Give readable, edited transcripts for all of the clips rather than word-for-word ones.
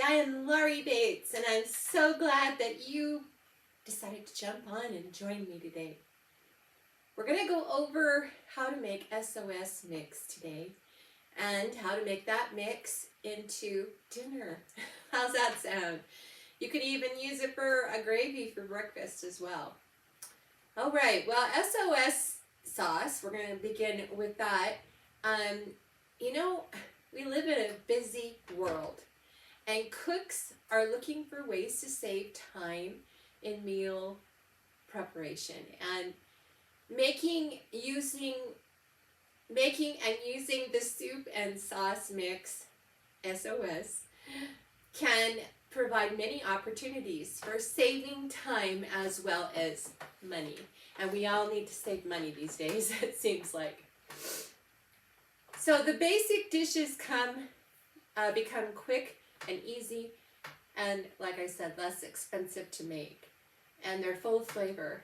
I am Laurie Bates, and I'm so glad that you decided to jump on and join me today. We're going to go over how to make SOS mix today and how to make that mix into dinner. How's that sound? You could even use it for a gravy for breakfast as well. All right, well, SOS sauce, we're going to begin with that. You know, we live in a busy world, and cooks are looking for ways to save time in meal preparation, and making and using the soup and sauce mix SOS can provide many opportunities for saving time as well as money. And we all need to save money these days, it seems like. So the basic dishes become quick and easy, and like I said, less expensive to make. And they're full of flavor.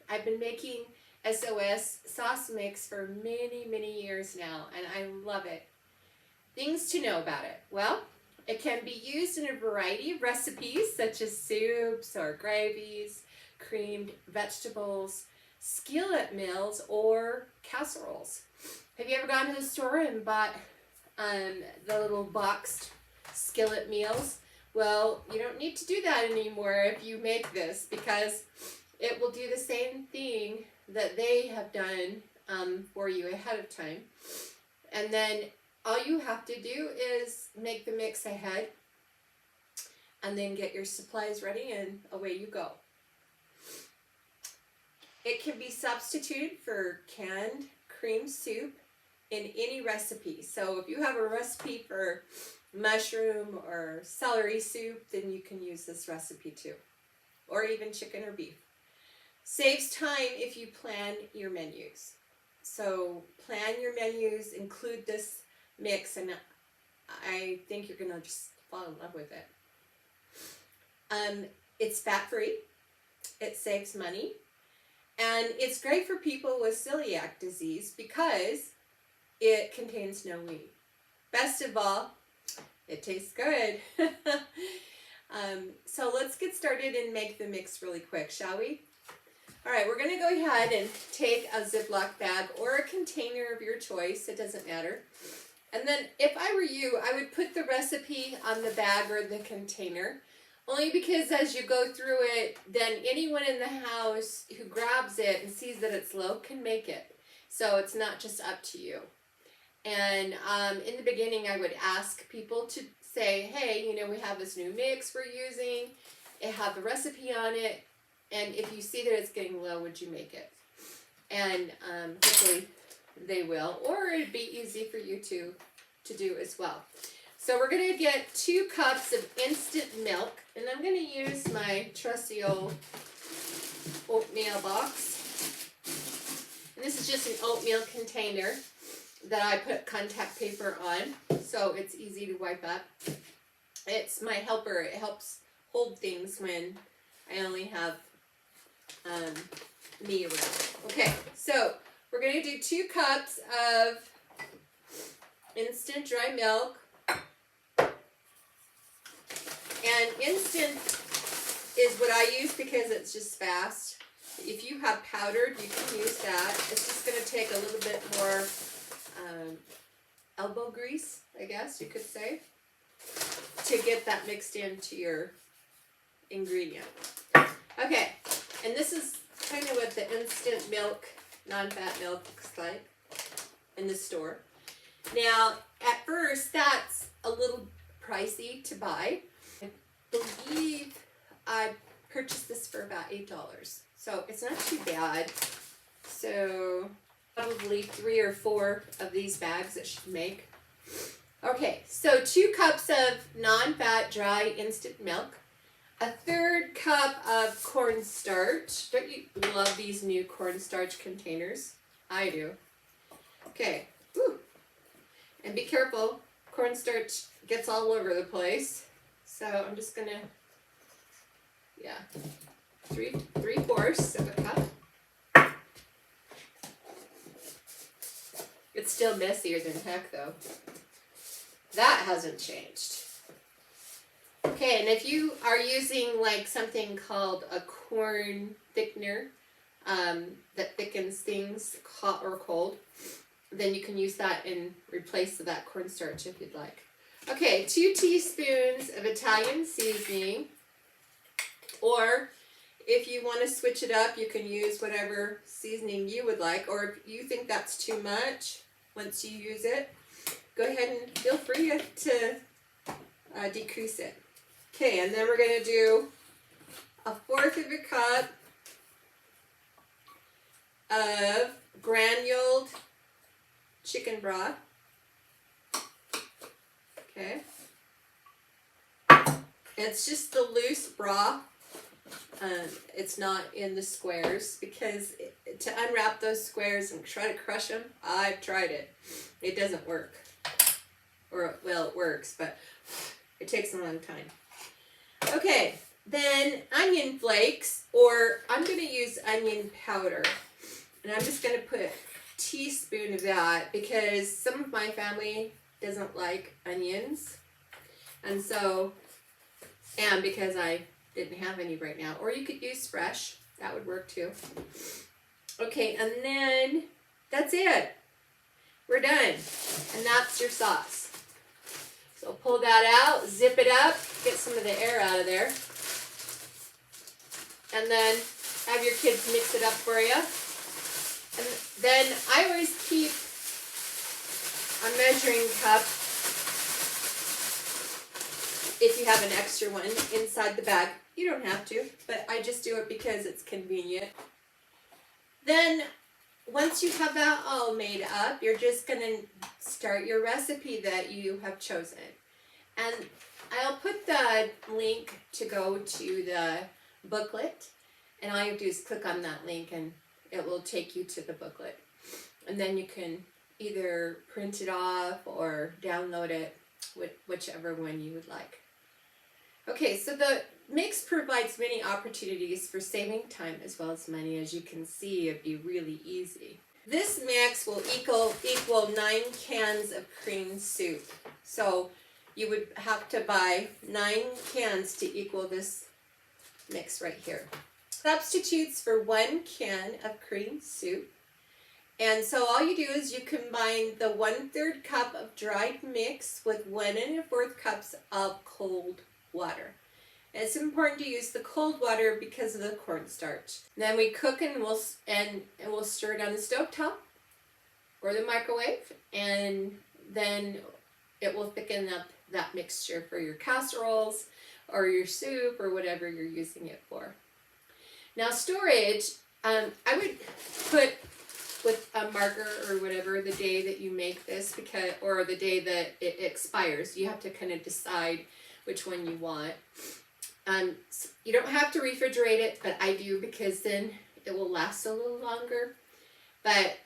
I've been making SOS sauce mix for many years now, and I love it. Things to know about it. Well, it can be used in a variety of recipes such as soups or gravies, creamed vegetables, skillet meals, or casseroles. Have you ever gone to the store and bought the little boxed skillet meals? Well, you don't need to do that anymore if you make this, because it will do the same thing that they have done for you ahead of time. And then all you have to do is make the mix ahead and then get your supplies ready, and away you go. It can be substituted for canned cream soup in any recipe. So if you have a recipe for mushroom or celery soup, then you can use this recipe too, or even chicken or beef. Saves time if you plan your menus. So plan your menus, include this mix, and I think you're gonna just fall in love with it. It's fat-free, it saves money, and it's great for people with celiac disease because it contains no wheat. Best of all, it tastes good. So let's get started and make the mix really quick, shall we? All right, we're gonna go ahead and take a Ziploc bag or a container of your choice, it doesn't matter. And then if I were you, I would put the recipe on the bag or the container, only because as you go through it, then anyone in the house who grabs it and sees that it's low can make it. So it's not just up to you. And in the beginning, I would ask people to say, hey, you know, we have this new mix we're using. It have the recipe on it. And if you see that it's getting low, would you make it? And hopefully they will. Or it'd be easy for you to do as well. So we're going to get 2 cups of instant milk. And I'm going to use my trusty old oatmeal box. And this is just an oatmeal container that I put contact paper on, so it's easy to wipe up. It's my helper. It helps hold things when I only have me around. Okay, so we're going to do 2 cups of instant dry milk. And instant is what I use because it's just fast. If you have powdered, you can use that. It's just going to take a little bit more elbow grease, I guess you could say, to get that mixed into your ingredient. Okay, and this is kind of what the instant milk, non-fat milk looks like in the store. Now, at first, that's a little pricey to buy. I believe I purchased this for about $8, so it's not too bad. So probably 3 or 4 of these bags it should make. Okay, so 2 cups of non-fat dry instant milk, a 1/3 cup of cornstarch. Don't you love these new cornstarch containers? I do. Okay, whew. And be careful, cornstarch gets all over the place. So I'm just gonna, yeah, 3/4 of a cup. It's still messier than heck, though. That hasn't changed. Okay, and if you are using like something called a corn thickener that thickens things hot or cold, then you can use that in replace of that cornstarch if you'd like. Okay, 2 teaspoons of Italian seasoning, or if you want to switch it up, you can use whatever seasoning you would like, or if you think that's too much once you use it, go ahead and feel free to decrease it. Okay, and then we're going to do 1/4 of a cup of granuled chicken broth. Okay. It's just the loose broth. It's not in the squares, because to unwrap those squares and try to crush them, I've tried it. It doesn't work. Or, well, it works, but it takes a long time. Okay, then onion flakes, or I'm going to use onion powder. And I'm just going to put a teaspoon of that because some of my family doesn't like onions. And so, and because I didn't have any right now. Or you could use fresh. That would work too. Okay, and then that's it. We're done. And that's your sauce. So pull that out, zip it up, get some of the air out of there. And then have your kids mix it up for you. And then I always keep a measuring cup, if you have an extra one, inside the bag. You don't have to, but I just do it because it's convenient. Then once you have that all made up, you're just going to start your recipe that you have chosen. And I'll put the link to go to the booklet, and all you have to do is click on that link and it will take you to the booklet. And then you can either print it off or download it, whichever one you would like. Okay, so the mix provides many opportunities for saving time as well as money. As you can see, it'd be really easy. This mix will equal 9 cans of cream soup. So you would have to buy 9 cans to equal this mix right here. Substitutes for 1 can of cream soup. And so all you do is you combine the 1/3 cup of dried mix with 1 1/4 cups of cold water. And it's important to use the cold water because of the cornstarch. Then we cook and we'll stir it on the stovetop or the microwave, and then it will thicken up that mixture for your casseroles or your soup or whatever you're using it for. Now storage, I would put with a marker or whatever the day that you make this, because, or the day that it expires. You have to kind of decide which one you want. You don't have to refrigerate it, but I do because then it will last a little longer. But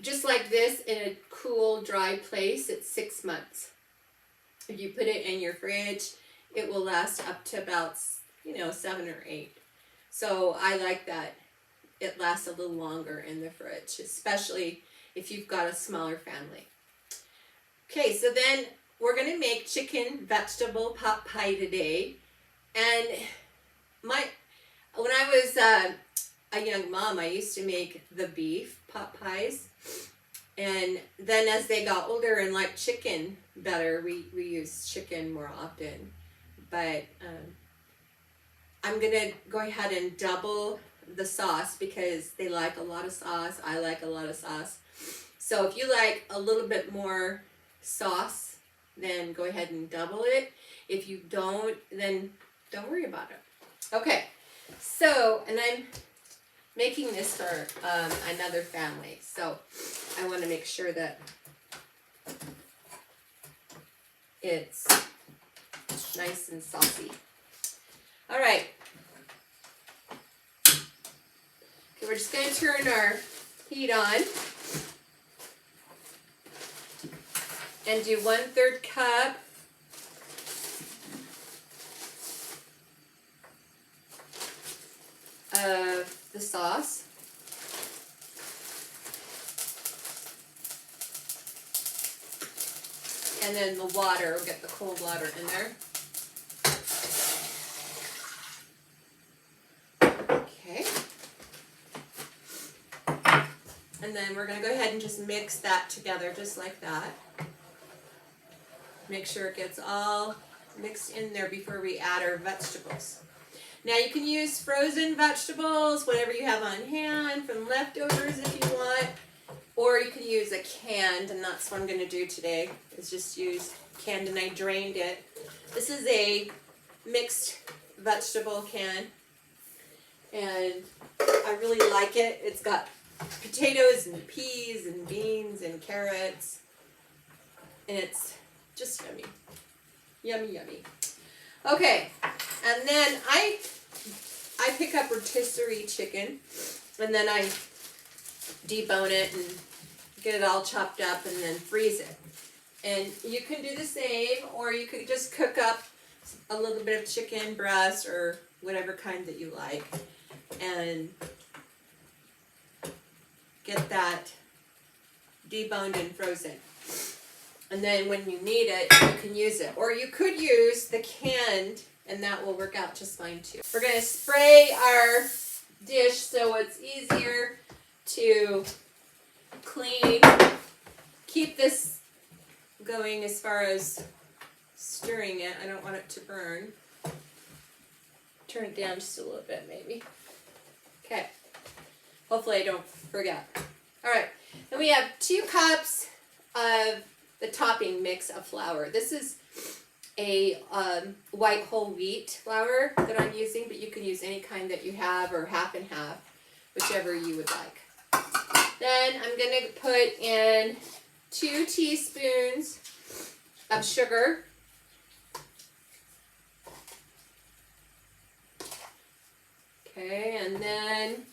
just like this, in a cool, dry place, it's 6 months. If you put it in your fridge, it will last up to about, 7 or 8. So I like that it lasts a little longer in the fridge, especially if you've got a smaller family. Okay, so then we're going to make chicken vegetable pot pie today. And when I was a young mom, I used to make the beef pot pies. And then as they got older and liked chicken better, we used chicken more often. But I'm going to go ahead and double the sauce because they like a lot of sauce. I like a lot of sauce. So if you like a little bit more sauce, then go ahead and double it. If you don't, then don't worry about it. Okay, so, and I'm making this for another family, so I want to make sure that it's nice and saucy. All right. Okay, we're just going to turn our heat on and do 1/3 cup of the sauce. And then the water, we'll get the cold water in there. And then we're going to go ahead and just mix that together just like that. Make sure it gets all mixed in there before we add our vegetables. Now you can use frozen vegetables, whatever you have on hand, from leftovers if you want, or you can use a canned, and that's what I'm going to do today, is just use canned, and I drained it. This is a mixed vegetable can, and I really like it. It's got potatoes and peas and beans and carrots, and it's just yummy. Yummy, yummy. Okay, and then I pick up rotisserie chicken, and then I debone it and get it all chopped up and then freeze it. And you can do the same, or you could just cook up a little bit of chicken breast or whatever kind that you like, and get that deboned and frozen. And then when you need it, you can use it. Or you could use the canned, and that will work out just fine too. We're going to spray our dish so it's easier to clean. Keep this going as far as stirring it. I don't want it to burn. Turn it down just a little bit maybe. Okay. Hopefully I don't forget. Alright. And we have 2 cups of the topping mix of flour. This is a white whole wheat flour that I'm using, but you can use any kind that you have, or half and half, whichever you would like. Then I'm going to put in 2 teaspoons of sugar. Okay, and then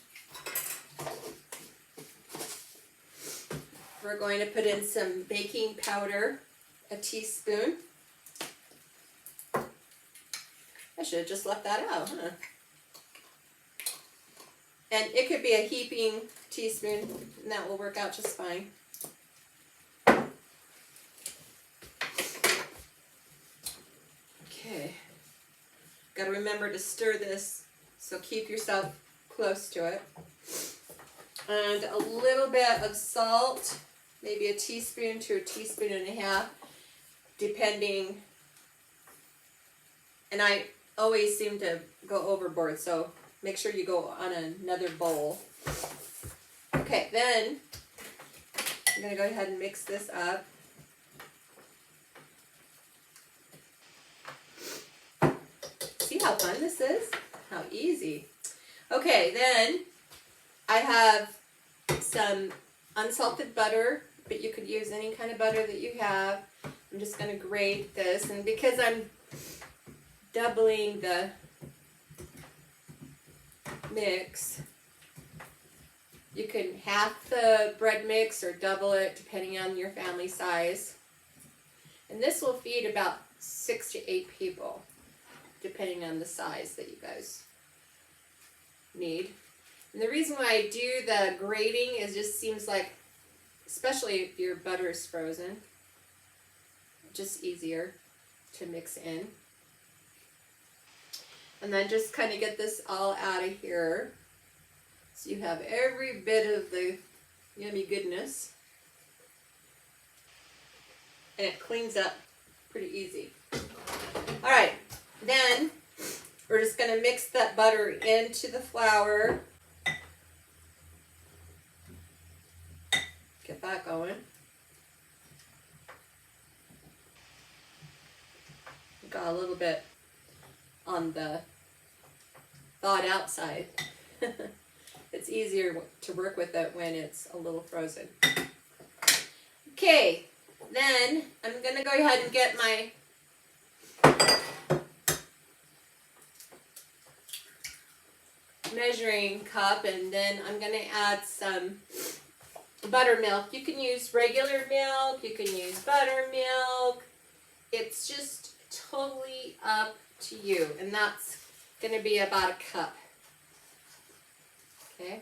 we're going to put in some baking powder, a teaspoon. I should have just left that out, huh? And it could be a heaping teaspoon, and that will work out just fine. Okay. Got to remember to stir this, so keep yourself close to it. And a little bit of salt, maybe a teaspoon to a teaspoon and a half, depending. And I always seem to go overboard, so make sure you go on another bowl. Okay, then I'm going to go ahead and mix this up. See how fun this is? How easy. Okay, then I have some unsalted butter, but you could use any kind of butter that you have. I'm just going to grate this, and because I'm doubling the mix, you can half the bread mix or double it depending on your family size. And this will feed about 6 to 8 people, depending on the size that you guys need. And the reason why I do the grating is just seems like, especially if your butter is frozen, just easier to mix in. And then just kind of get this all out of here, so you have every bit of the yummy goodness. And it cleans up pretty easy. Alright, then we're just going to mix that butter into the flour. Get that going. Got a little bit on the thawed out side. It's easier to work with it when it's a little frozen. Okay, then I'm going to go ahead and get my measuring cup, and then I'm going to add some buttermilk. You can use regular milk, you can use buttermilk. It's just totally up to you, and that's going to be about a cup. Okay.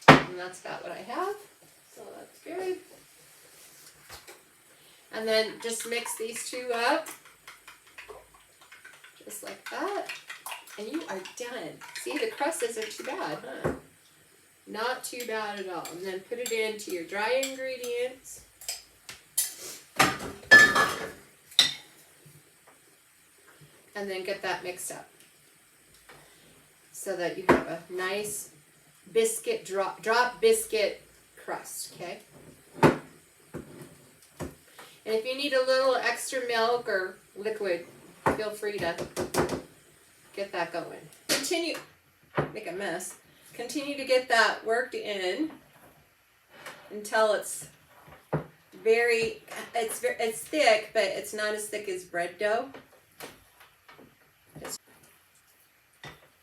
And that's about what I have, so that's good. And then just mix these 2 up, just like that. And you are done. See, the crust isn't too bad, huh? Not too bad at all. And then put it into your dry ingredients. And then get that mixed up so that you have a nice biscuit, drop biscuit crust, okay? And if you need a little extra milk or liquid, feel free to get that going. Continue, make a mess. Continue to get that worked in until it's it's thick, but it's not as thick as bread dough.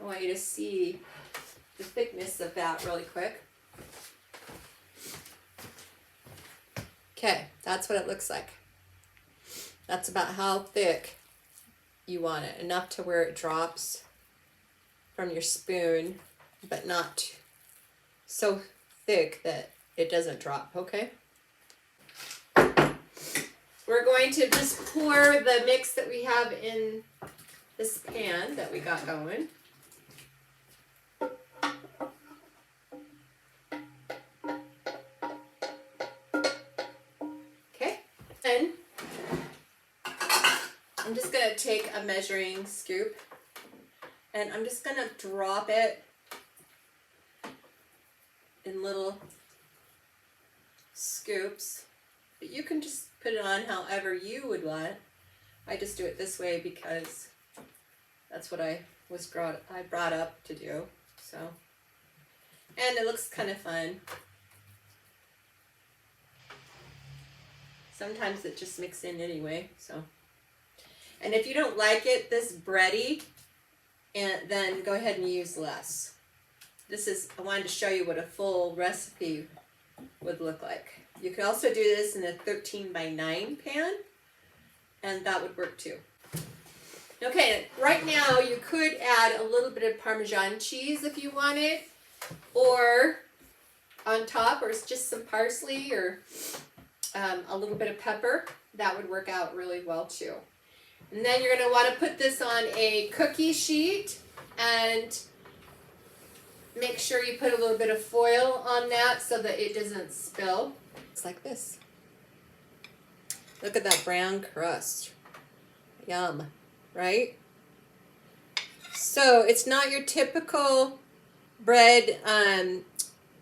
I want you to see the thickness of that really quick. Okay, that's what it looks like. That's about how thick you want it. Enough to where it drops from your spoon, but not so thick that it doesn't drop, okay? We're going to just pour the mix that we have in this pan that we got going. Okay, then I'm just going to take a measuring scoop and I'm just going to drop it in little scoops. But you can just put it on however you would want. I just do it this way because that's what I brought up to do. So, and it looks kind of fun. Sometimes it just mixes in anyway. So, and if you don't like it this bready, then go ahead and use less. I wanted to show you what a full recipe would look like. You could also do this in a 13x9 pan, and that would work too. Okay, right now you could add a little bit of Parmesan cheese if you wanted, or on top, or just some parsley, or a little bit of pepper. That would work out really well too. And then you're going to want to put this on a cookie sheet and make sure you put a little bit of foil on that so that it doesn't spill. It's like this. Look at that brown crust. Yum, right? So it's not your typical bread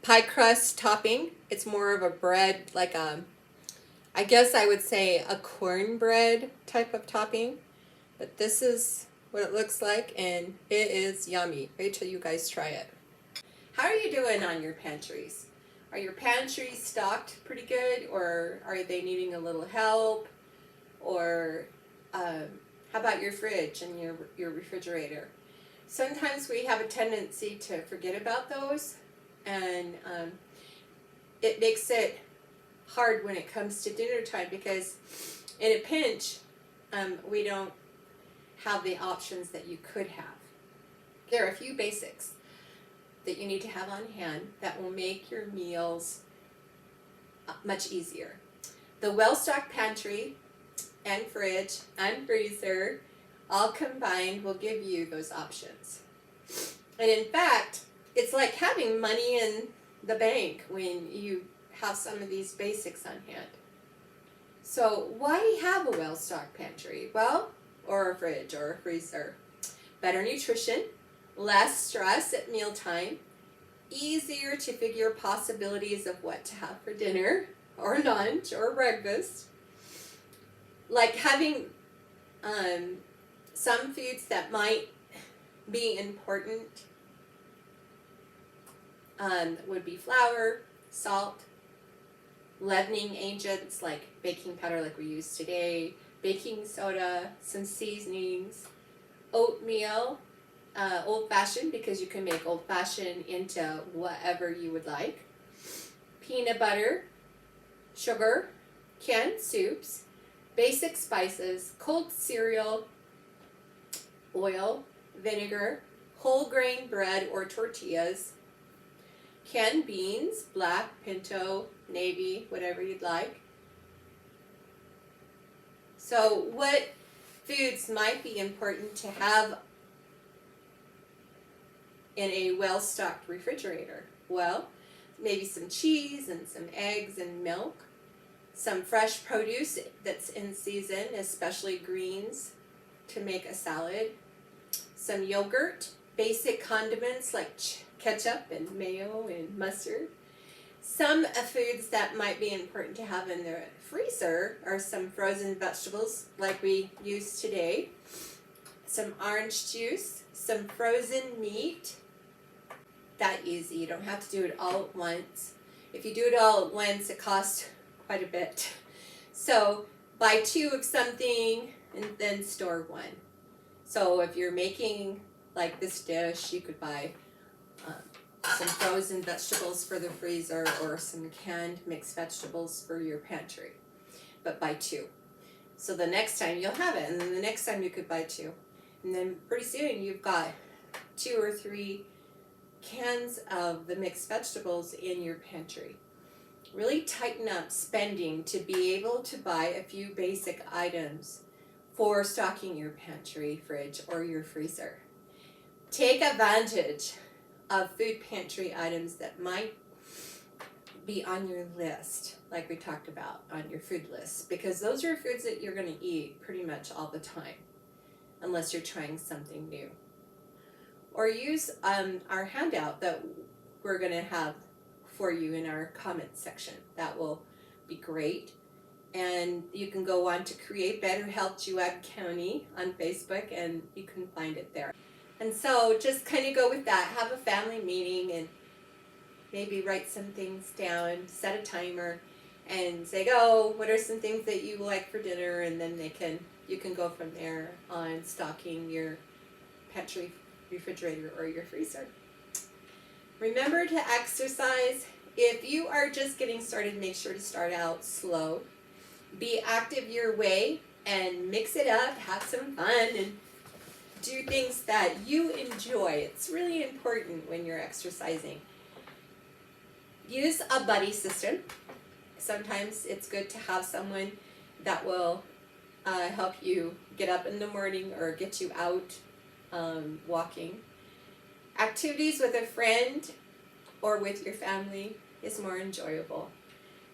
pie crust topping. It's more of a bread, like I guess I would say a cornbread type of topping. But this is what it looks like, and it is yummy. Wait till you guys try it. How are you doing on your pantries? Are your pantries stocked pretty good, or are they needing a little help? Or how about your fridge and your refrigerator? Sometimes we have a tendency to forget about those, and it makes it hard when it comes to dinner time, because in a pinch, we don't have the options that you could have. There are a few basics that you need to have on hand that will make your meals much easier. The well-stocked pantry and fridge and freezer all combined will give you those options. And in fact, it's like having money in the bank when you have some of these basics on hand. So why have a well-stocked pantry? Well, or a fridge or a freezer. Better nutrition, less stress at mealtime, easier to figure possibilities of what to have for dinner or lunch or breakfast. Like having some foods that might be important would be flour, salt, leavening agents like baking powder like we use today, baking soda, some seasonings, oatmeal, old-fashioned, because you can make old-fashioned into whatever you would like, peanut butter, sugar, canned soups, basic spices, cold cereal, oil, vinegar, whole grain bread or tortillas, canned beans, black, pinto, navy, whatever you'd like. So what foods might be important to have in a well-stocked refrigerator? Well, maybe some cheese and some eggs and milk, some fresh produce that's in season, especially greens to make a salad, some yogurt, basic condiments like ketchup and mayo and mustard. Some foods that might be important to have in the freezer are some frozen vegetables like we use today, some orange juice, some frozen meat. That easy, you don't have to do it all at once. If you do it all at once, it costs quite a bit. So buy 2 of something and then store 1. So if you're making like this dish, you could buy some frozen vegetables for the freezer or some canned mixed vegetables for your pantry. But buy 2. So the next time you'll have it, and then the next time you could buy 2. And then pretty soon you've got 2 or 3 cans of the mixed vegetables in your pantry. Really tighten up spending to be able to buy a few basic items for stocking your pantry, fridge, or your freezer. Take advantage of food pantry items that might be on your list, like we talked about on your food list, because those are foods that you're going to eat pretty much all the time, unless you're trying something new. Or use our handout that we're going to have for you in our comments section. That will be great. And you can go on to Create Better Health Juab County on Facebook, and you can find it there. And so just kind of go with that. Have a family meeting and maybe write some things down, set a timer, and say, oh, what are some things that you like for dinner? And then you can go from there on stocking your pantry, refrigerator, or your freezer. Remember to exercise. If you are just getting started, make sure to start out slow. Be active your way and mix it up. Have some fun and do things that you enjoy. It's really important when you're exercising. Use a buddy system. Sometimes it's good to have someone that will help you get up in the morning or get you out walking. Activities with a friend or with your family is more enjoyable.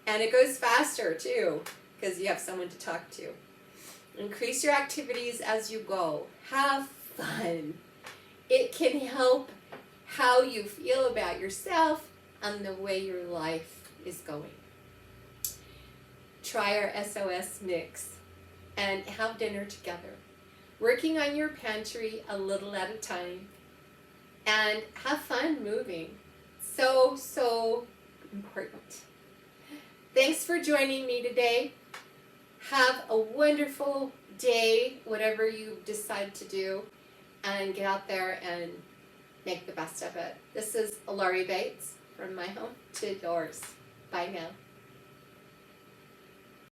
And it goes faster too, because you have someone to talk to. Increase your activities as you go. Have fun. It can help how you feel about yourself and the way your life is going. Try our SOS mix and have dinner together. Working on your pantry a little at a time, and have fun moving. So important. Thanks for joining me today. Have a wonderful day, whatever you decide to do, and get out there and make the best of it. This is Laurie Bates from my home to yours. Bye now.